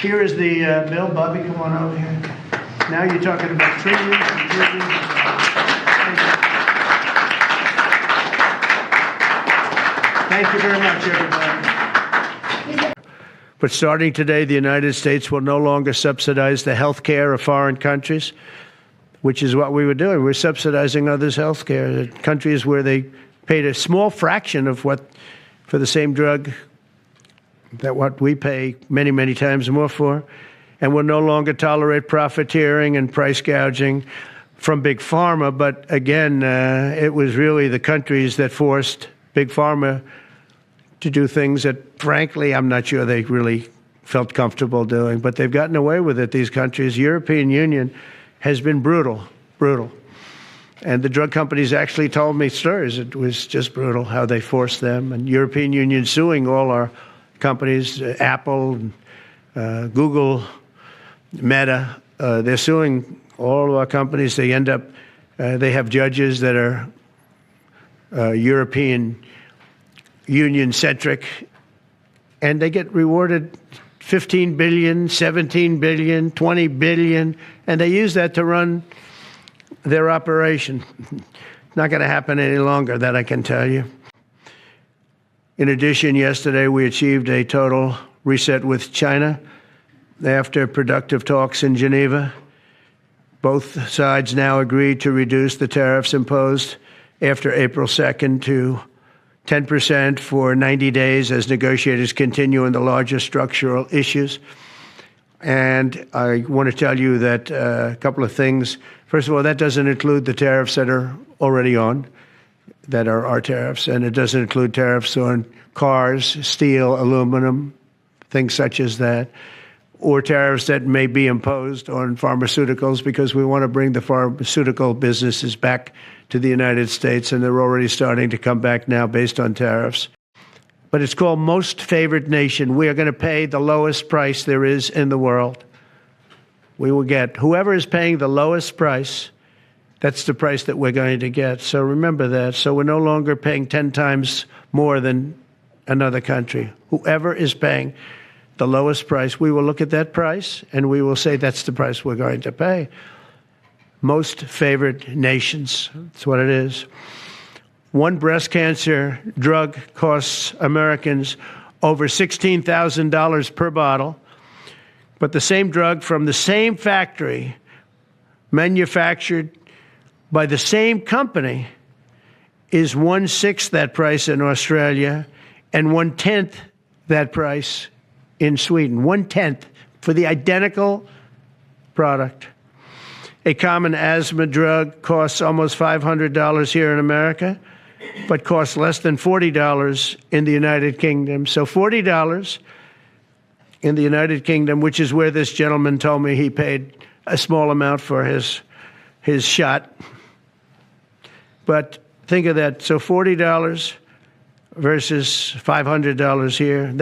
Here is the bill. Bobby, come on over here. Now you're talking about trillions and trillions. Thank you very much, everybody. But starting today, the United States will no longer subsidize the health care of foreign countries, which is what we were doing. We're subsidizing others' health care. Countries where they paid a small fraction of what, for the same drug, that what we pay many, many times more for. And will no longer tolerate profiteering and price gouging from Big Pharma. But again, it was really the countries that forced Big Pharma to do things that, frankly, I'm not sure they really felt comfortable doing. But they've gotten away with it, these countries. European Union has been brutal. And the drug companies actually told me stories. It was just brutal how they forced them. And European Union suing all our companies, Apple, Google, Meta, they're suing all of our companies. They end up, they have judges that are European Union-centric, and they get rewarded $15 billion, $17 billion, $20 billion, and they use that to run their operation. Not going to happen any longer, that I can tell you. In addition, yesterday we achieved a total reset with China. After productive talks in Geneva, both sides now agreed to reduce the tariffs imposed after April 2nd to 10% for 90 days as negotiators continue on the larger structural issues. And I want to tell you that a couple of things. First of all, that doesn't include the tariffs that are already on, that are our tariffs, and it doesn't include tariffs on cars, steel, aluminum, things such as that, or tariffs that may be imposed on pharmaceuticals, because we want to bring the pharmaceutical businesses back to the United States, and they're already starting to come back now based on tariffs. But it's called Most Favored Nation. We are going to pay the lowest price there is in the world. We will get whoever is paying the lowest price, that's the price that we're going to get. So remember that. So we're no longer paying 10 times more than another country. Whoever is paying the lowest price, we will look at that price and we will say that's the price we're going to pay. Most favored nations, that's what it is. One breast cancer drug costs Americans over $16,000 per bottle, but the same drug from the same factory, manufactured by the same company, is 1/6 that price in Australia and 1/10 that price in Sweden. 1/10 for the identical product. A common asthma drug costs almost $500 here in America, but costs less than $40 in the United Kingdom. So $40 in the United Kingdom, which is where this gentleman told me he paid a small amount for his shot. But think of that. So $40 versus $500 here.